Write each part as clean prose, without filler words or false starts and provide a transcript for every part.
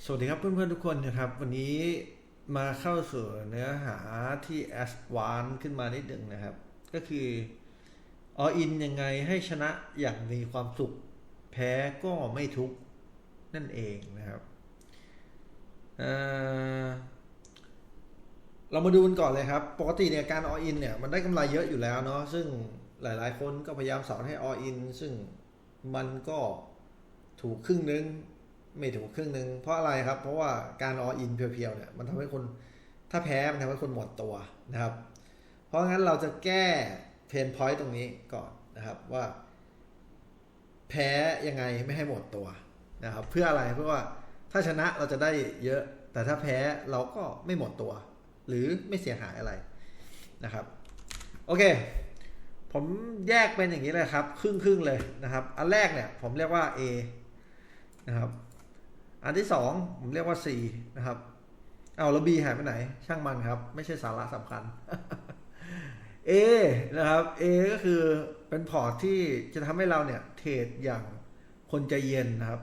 สวัสดีครับเพื่อนๆทุกคนนะครับวันนี้มาเข้าสู่เนื้อหาที่ Advanced ขึ้นมานิดหนึ่งนะครับก็คือ All in ยังไงให้ชนะอย่างมีความสุขแพ้ก็ไม่ทุกข์นั่นเองนะครับเรามาดูกันก่อนเลยครับปกติเนี่ยการ All in เนี่ยมันได้กำไรเยอะอยู่แล้วเนาะซึ่งหลายๆคนก็พยายามสอนให้ All in ซึ่งมันก็ถูกครึ่งนึงไม่ถูกครึ่งนึงเพราะอะไรครับเพราะว่าการ All in เพียวๆเนี่ยมันทำให้คนถ้าแพ้มันทำให้คนหมดตัวนะครับเพราะงั้นเราจะแก้เพนพอยต์ตรงนี้ก่อนนะครับว่าแพ้ยังไงไม่ให้หมดตัวนะครับเพื่ออะไรเพื่อว่าถ้าชนะเราจะได้เยอะแต่ถ้าแพ้เราก็ไม่หมดตัวหรือไม่เสียหายอะไรนะครับโอเคผมแยกเป็นอย่างนี้เลยครับครึ่งเลยนะครับอันแรกเนี่ยผมเรียกว่า A นะครับอันที่สองผมเรียกว่า C นะครับเอาแล้ว B หายไปไหนช่างมันครับไม่ใช่สาระสำคัญ A นะครับ A ก็คือเป็นพอร์ตที่จะทำให้เราเนี่ยเทรดอย่างคนใจเย็นนะครับ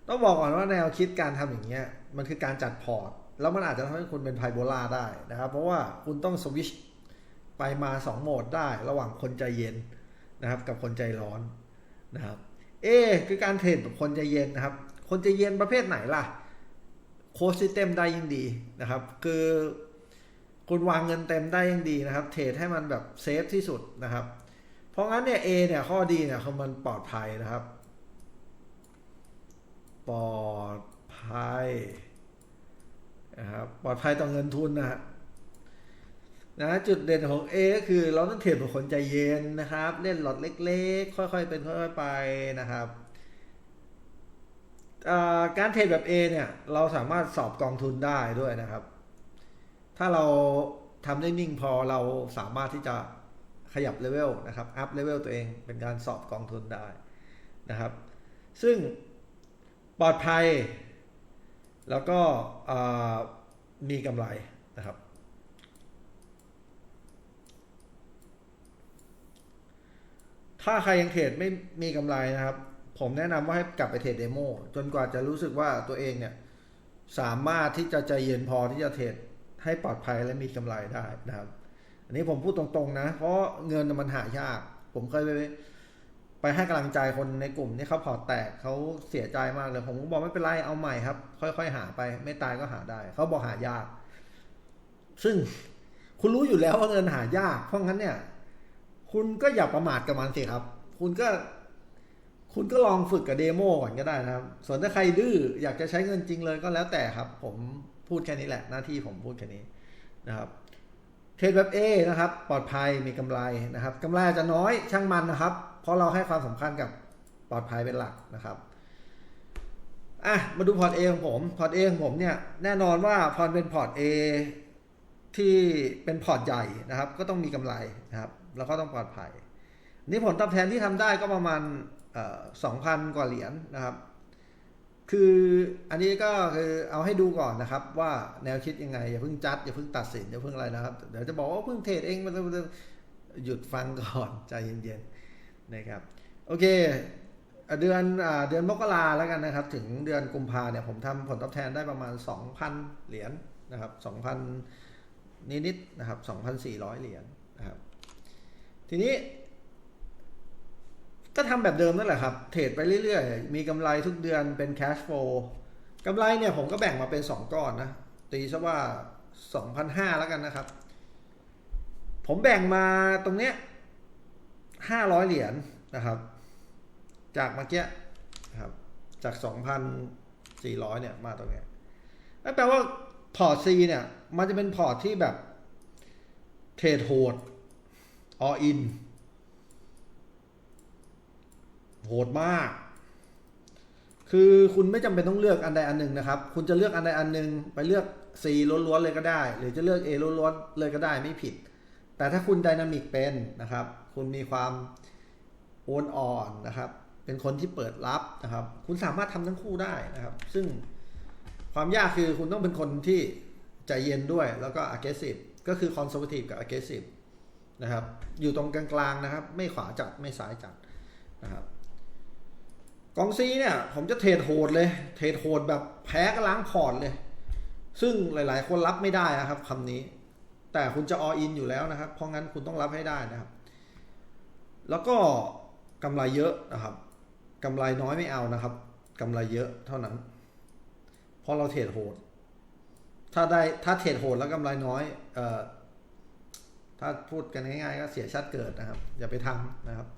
ต้องบอกก่อนว่าแนวคิดการทำอย่างเงี้ยมันคือการจัดพอร์ตแล้วมันอาจจะทำให้คุณเป็นไพโบลาได้นะครับเพราะว่าคุณต้องสวิชไปมา2โหมดได้ระหว่างคนใจเย็นนะครับกับคนใจร้อนนะครับ A คือการเทรดแบบคนใจเย็นนะครับคนใจเย็นประเภทไหนล่ะโค้ชซิสเต็มได้ยิ่งดีนะครับคือคุณวางเงินเต็มได้ยิ่งดีนะครับเทรดให้มันแบบเซฟที่สุดนะครับเพราะงั้นเนี่ย A เนี่ยข้อดีเนี่ยคือมันปลอดภัยนะครับปลอดภัยนะครับปลอดภัยต่อเงินทุนนะจุดเด่นของ A ก็คือเราต้องเทรดแบบคนใจเย็นนะครับเล่นหลอดเล็กๆค่อยๆเป็นค่อยๆไปนะครับการเทรดแบบ A เนี่ยเราสามารถสอบกองทุนได้ด้วยนะครับถ้าเราทำได้นิ่งพอเราสามารถที่จะขยับเลเวลนะครับอัพเลเวลตัวเองเป็นการสอบกองทุนได้นะครับซึ่งปลอดภัยแล้วก็มีกำไรนะครับถ้าใครยังเทรดไม่มีกำไรนะครับผมแนะนำว่าให้กลับไปเทรดเดโมจนกว่าจะรู้สึกว่าตัวเองเนี่ยสามารถที่จะใจเย็นพอที่จะเทรดให้ปลอดภัยและมีกำไรได้นะครับอันนี้ผมพูดตรงๆนะเพราะเงินมันหายากผมเคยไปให้กำลังใจคนในกลุ่มที่เขาพอร์ตแตกเขาเสียใจมากเลยผมบอกไม่เป็นไรเอาใหม่ครับค่อยๆหาไปไม่ตายก็หาได้เขาบอกหายากซึ่งคุณรู้อยู่แล้วว่าเงินหายากเพราะงั้นเนี่ยคุณก็อย่าประมาทกับมันสิครับคุณก็ลองฝึกกับเดโมก่อนก็ได้นะครับส่วนถ้าใครดื้ออยากจะใช้เงินจริงเลยก็แล้วแต่ครับผมพูดแค่นี้แหละหน้าที่ผมพูดแค่นี้นะครับเทรดแบบ A นะครับปลอดภัยมีกำไรนะครับกำไรอาจจะน้อยช่างมันนะครับเพราะเราให้ความสำคัญกับปลอดภัยเป็นหลักนะครับมาดูพอร์ต A ของผมพอร์ต A ของผมเนี่ยแน่นอนว่าพอเป็นพอร์ต A ที่เป็นพอร์ตใหญ่นะครับก็ต้องมีกำไรนะครับแล้วก็ต้องปลอดภัยนี่ผลตอบแทนที่ทำได้ก็ประมาณ2,000 กว่าเหรียญนะครับคืออันนี้ก็คือเอาให้ดูก่อนนะครับว่าแนวคิดยังไงอย่าเพิ่งจัดอย่าเพิ่งตัดสินอย่าเพิ่งอะไรนะครับเดี๋ยวจะบอกว่าเพิ่งเทรดเองมันหยุดฟังก่อนใจเย็นๆนะครับโอเคเดือนมกราแล้วกันนะครับถึงเดือนกุมภาเนี่ยผมทำผลตอบแทนได้ประมาณ 2,000 เหรียญนะครับ 2,000 นิดๆนะครับ 2,400 เหรียญนะครับทีนี้ก็ทำแบบเดิมนั่นแหละครับเทรดไปเรื่อยๆมีกำไรทุกเดือนเป็น cash flow กำไรเนี่ยผมก็แบ่งมาเป็น2ก้อนนะตีซะว่า 2,500 แล้วกันนะครับผมแบ่งมาตรงเนี้ย500 เหรียญนะครับจากเมื่อกี้นะครับจาก 2,400 เนี่ยมาตรงเนี้ยนั่นแปลว่าพอร์ต C เนี่ยมันจะเป็นพอร์ตที่แบบเทรดโหด all inโหดมากคือคุณไม่จำเป็นต้องเลือกอันใดอันหนึ่งนะครับคุณจะเลือกอันใดอันหนึ่งไปเลือก C ล้วนๆเลยก็ได้หรือจะเลือก A ล้วนๆเลยก็ได้ไม่ผิดแต่ถ้าคุณไดนามิกเป็นนะครับคุณมีความโอนอ่อนนะครับเป็นคนที่เปิดรับนะครับคุณสามารถทำทั้งคู่ได้นะครับซึ่งความยากคือคุณต้องเป็นคนที่ใจเย็นด้วยแล้วก็ aggressive ก็คือ conservative กับ aggressive นะครับอยู่ตรงกลางๆนะครับไม่ขวาจัดไม่ซ้ายจัดนะครับ กองซีเนี่ยผมจะเทรดโหดเลยเทรดโหดแบบแพ้ก็ล้างพอร์ตเลยซึ่งหลายๆคนรับไม่ได้นะครับคำนี้แต่คุณจะ all in อยู่แล้วนะครับเพราะงั้นคุณต้องรับให้ได้นะครับแล้วก็กำไรเยอะนะครับกำไรน้อยไม่เอานะครับกำไรเยอะเท่านั้นเพราะเราเทรดโหดถ้าเทรดโหดแล้วกำไรน้อยถ้าพูดกันง่ายๆก็เสียชาติเกิดนะครับอย่าไปทำนะครับ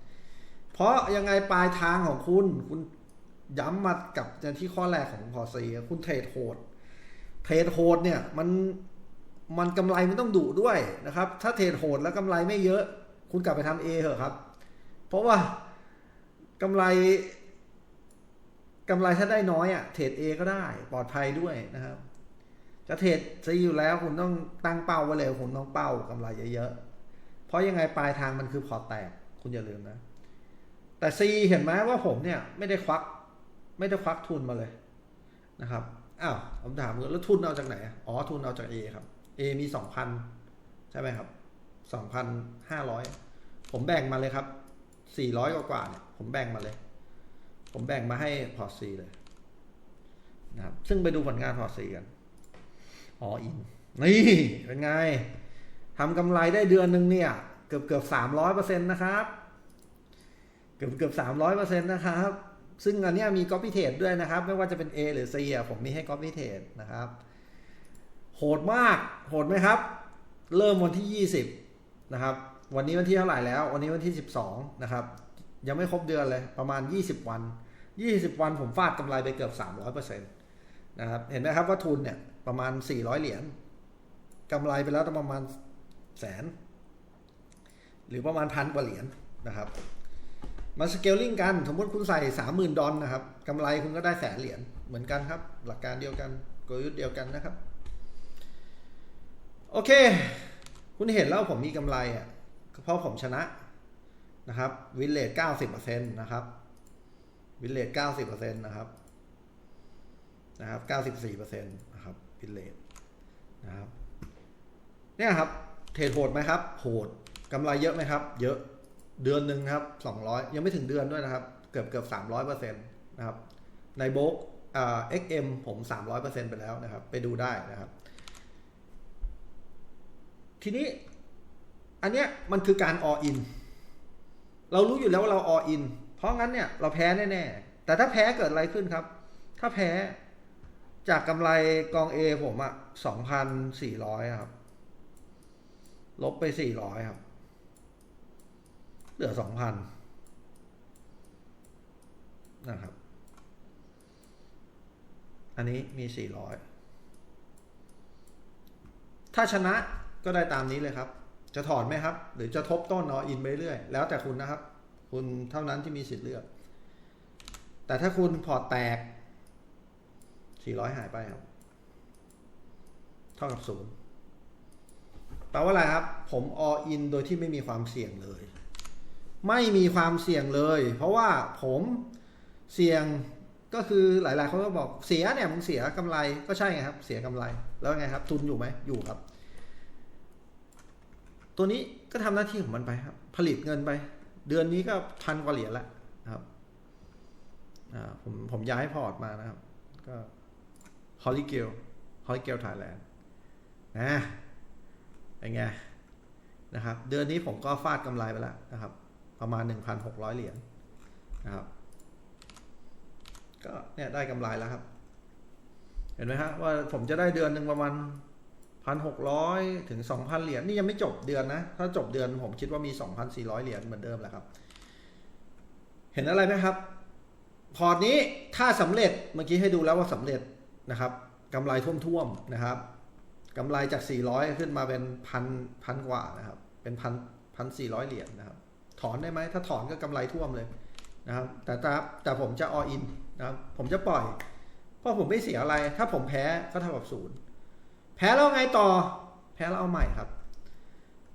เพราะยังไงปลายทางของคุณย้ำมากับที่ข้อแรกของพอซีคุณเทรดโหดเนี่ยมันกำไรมันต้องดุด้วยนะครับถ้าเทรดโหดแล้วกำไรไม่เยอะคุณกลับไปทำ A เถอะครับเพราะว่ากำไรถ้าได้น้อยอ่ะเทรด A ก็ได้ปลอดภัยด้วยนะครับจะเทรดซีอยู่แล้วคุณต้องตั้งเป้าไว้เลยคุณต้องเป้ากำไรเยอะๆเพราะยังไงปลายทางมันคือพอร์ตแตกคุณอย่าลืมนะแต่ C เห็นไหมว่าผมเนี่ยไม่ได้ควักทุนมาเลยนะครับอ้าวผมถามแล้วทุนเอาจากไหนอ๋อทุนเอาจาก A ครับ A มี 2,000 ใช่ไหมครับ 2,500 ผมแบ่งมาเลยครับ400กว่าเนี่ยผมแบ่งมาเลยผมแบ่งมาให้พอร์ต C เลยนะครับซึ่งไปดูผลงานพอร์ต C กันอินนี่เป็นไงทำกำไรได้เดือนนึงเนี่ยเกือบ 300% นะครับเกือบ 300% นะครับซึ่งอันนี้มี copy trade ด้วยนะครับไม่ว่าจะเป็น A หรือ C ผมมีให้ copy trade นะครับโหดมากโหดไหมครับเริ่มวันที่20นะครับวันนี้วันที่เท่าไหร่แล้ววันนี้วันที่12นะครับยังไม่ครบเดือนเลยประมาณ20วันผมฟาดกำไรไปเกือบ 300% นะครับเห็นไหมครับว่าทุนเนี่ยประมาณ400เหรียญกำไรไปแล้วประมาณแสนหรือประมาณ1,000 กว่าเหรียญนะครับมาสเกลลิ่งกันสมมติคุณใส่ $30,000 นะครับกำไรคุณก็ได้100,000 เหรียญเหมือนกันครับหลักการเดียวกันกลยุทธ์เดียวกันนะครับโอเคคุณเห็นแล้วผมมีกำไรเพราะผมชนะนะครับวินเลท 90% นะครับวินเลท 90% นะครับ94% นะครับวินเลทนะครับเนี่ยครับเทรดโหดไหมครับโหดกำไรเยอะไหมครับเยอะเดือนหนึ่งครับ200ยังไม่ถึงเดือนด้วยนะครับเกือบ 300% นะครับในโบกXM ผม 300% ไปแล้วนะครับไปดูได้นะครับทีนี้อันเนี้ยมันคือการ all in เรารู้อยู่แล้วว่าเรา all in เพราะงั้นเนี่ยเราแพ้แน่ๆแต่ถ้าแพ้เกิดอะไรขึ้นครับถ้าแพ้จากกำไรกอง A ผม2,400 ครับลบไป400ครับเหลือ 2,000 นะครับอันนี้มี400ถ้าชนะก็ได้ตามนี้เลยครับจะถอนไหมครับหรือจะทบต้นอินไปเรื่อยแล้วแต่คุณนะครับคุณเท่านั้นที่มีสิทธิ์เลือกแต่ถ้าคุณพอร์ตแตก400หายไปครับเท่ากับ0แปลว่าอะไรครับผม all in โดยที่ไม่มีความเสี่ยงเลยไม่มีความเสี่ยงเลยเพราะว่าผมเสี่ยงก็คือหลายๆคนก็บอกเสียเนี่ยมึงเสียกำไรก็ใช่ไงครับเสียกำไรแล้วไงครับทุนอยู่ไหมอยู่ครับตัวนี้ก็ทำหน้าที่ของมันไปครับผลิตเงินไปเดือนนี้ก็1,000 กว่าเหรียญแล้วนะครับผมย้ายพอร์ตมานะครับก็ฮอลลีเกลไทยแลนด์นะเป็นไงนะครับเดือนนี้ผมก็ฟาดกำไรไปแล้วนะครับประมาณ 1,600 เหรียญนะครับก็เนี่ยได้กำไรแล้วครับเห็นไหมครับว่าผมจะได้เดือนหนึ่งประมาณ 1,600 ถึง 2,000 เหรียญนี่ยังไม่จบเดือนนะถ้าจบเดือนผมคิดว่ามี 2,400 เหรียญเหมือนเดิมแหละครับเห็นอะไรไหมครับพอร์ตนี้ถ้าสำเร็จเมื่อกี้ให้ดูแล้วว่าสำเร็จนะครับกำไรท่วมๆนะครับกำไรจาก400ขึ้นมาเป็นพันกว่านะครับเป็น1,400 เหรียญนะครับถอนได้ไหมถ้าถอนก็กำไรท่วมเลยนะครับแต่ผมจะ all in นะครับผมจะปล่อยเพราะผมไม่เสียอะไรถ้าผมแพ้ก็เท่ากับ0แพ้แล้วไงต่อแพ้แล้วเอาใหม่ครับ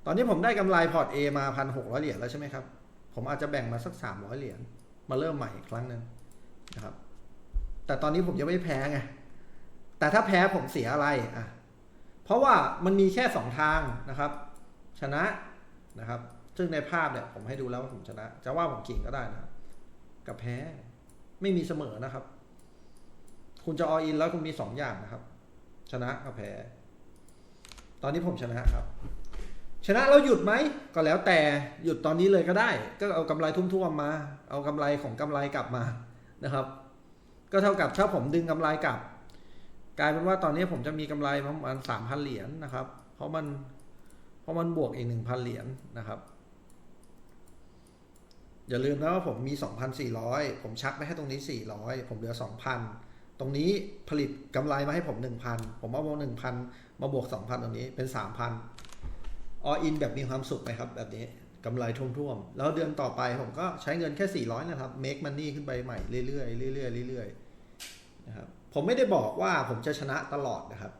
ตอนนี้ผมได้กำไรพอร์ต A มา 1,600 เหรียญแล้วใช่ไหมครับผมอาจจะแบ่งมาสัก300 เหรียญมาเริ่มใหม่อีกครั้งนึงนะครับแต่ตอนนี้ผมยังไม่แพ้ไงแต่ถ้าแพ้ผมเสียอะไรเพราะว่ามันมีแค่2ทางนะครับชนะนะครับซึ่งในภาพเนี่ยผมให้ดูแล้วว่าผมชนะจะว่าผมเก่งก็ได้นะกับแพ้ ไม่มีเสมอนะครับคุณจะ all in แล้วคุณมี2อย่างนะครับชนะกับแพ้ตอนนี้ผมชนะครับชนะแล้วหยุดไหมก็แล้วแต่หยุดตอนนี้เลยก็ได้ก็เอากำไรทุ่มๆมาเอากำไรของกำไรกลับมานะครับก็เท่ากับถ้าผมดึงกำไรกลับกลายเป็นว่าตอนนี้ผมจะมีกำไรประมาณ 3,000 เหรียญนะครับเพราะมันบวกอีก 1,000 เหรียญนะครับอย่าลืมนะว่าผมมี 2,400 ผมชักไปให้ตรงนี้400ผมเหลือ 2,000 ตรงนี้ผลิตกำไรมาให้ผม 1,000 ผมเอา 1,000 มาบวก 2,000 ตรงนี้เป็น 3,000 all in แบบมีความสุขไหมครับแบบนี้กำไรท่วมๆแล้วเดือนต่อไปผมก็ใช้เงินแค่400นะครับ make money ขึ้นไปใหม่เรื่อยๆเรื่อยๆเรื่อยๆนะครับผมไม่ได้บอกว่าผมจะชนะตลอดนะครับ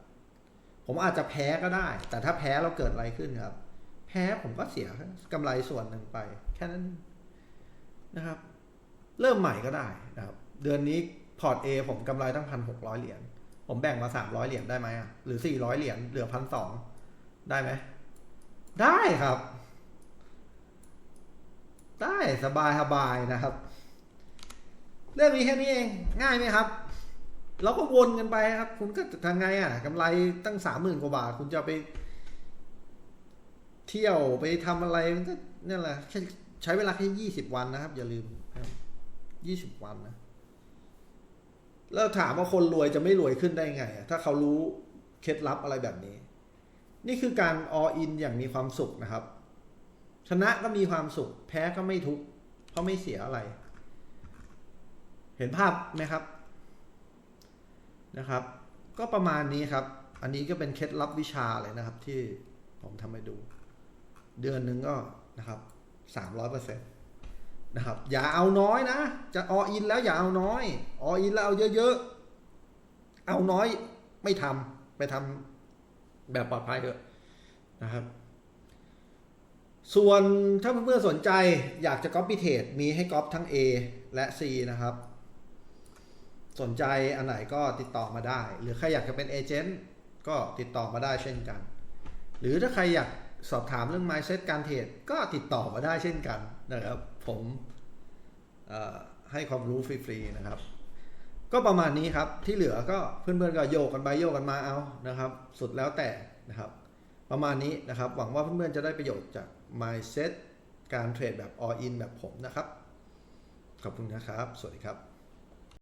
ผมอาจจะแพ้ก็ได้แต่ถ้าแพ้เราเกิดอะไรขึ้นครับแพ้ผมก็เสียกำไรส่วนหนึ่งไปแค่นั้นนะครับเริ่มใหม่ก็ได้นะครับเดือนนี้พอร์ต A ผมกำไรตั้ง 1,600 เหรียญผมแบ่งมา300เหรียญได้ไหมหรือ400เหรียญเหลือ 1,200 ได้ไหมได้ครับได้สบายนะครับเรื่องนี้แค่นี้เองง่ายไหมครับเราก็วนกันไปครับคุณก็ทำไงกำไรตั้ง 30,000 กว่าบาทคุณจะไปเที่ยวไปทำอะไรมันก็นั่นแหละใช้เวลาแค่20 วันนะครับอย่าลืม20 วันนะแล้วถามว่าคนรวยจะไม่รวยขึ้นได้ไงถ้าเขารู้เคล็ดลับอะไรแบบนี้นี่คือการ all in อย่างมีความสุขนะครับชนะก็มีความสุขแพ้ก็ไม่ทุกข์เพราะไม่เสียอะไรเห็นภาพไหมครับนะครับก็ประมาณนี้ครับอันนี้ก็เป็นเคล็ดลับวิชาเลยนะครับที่ผมทำให้ดูเดือนหนึ่งก็นะครับ300%นะครับอย่าเอาน้อยนะจะ all in แล้วอย่าเอาน้อย all in แล้วเอาเยอะๆเอาน้อยไม่ทำไปทำแบบปลอดภัยเถอะนะครับส่วนถ้าเพื่อนๆสนใจอยากจะ copy trade มีให้ copy ทั้ง A และ C นะครับสนใจอันไหนก็ติดต่อมาได้หรือใครอยากจะเป็นเอเจนต์ก็ติดต่อมาได้เช่นกันหรือถ้าใครอยากสอบถามเรื่อง mindset การเทรดก็ติดต่อมาได้เช่นกันนะครับผมให้ความรู้ฟรีๆนะครับก็ประมาณนี้ครับที่เหลือก็เพื่อนๆก็โยกกันไปโยกกันมาเอานะครับสุดแล้วแต่นะครับประมาณนี้นะครับหวังว่าเพื่อนๆจะได้ประโยชน์จาก mindset การเทรดแบบ all in แบบผมนะครับขอบคุณนะครับสวัสดีครับ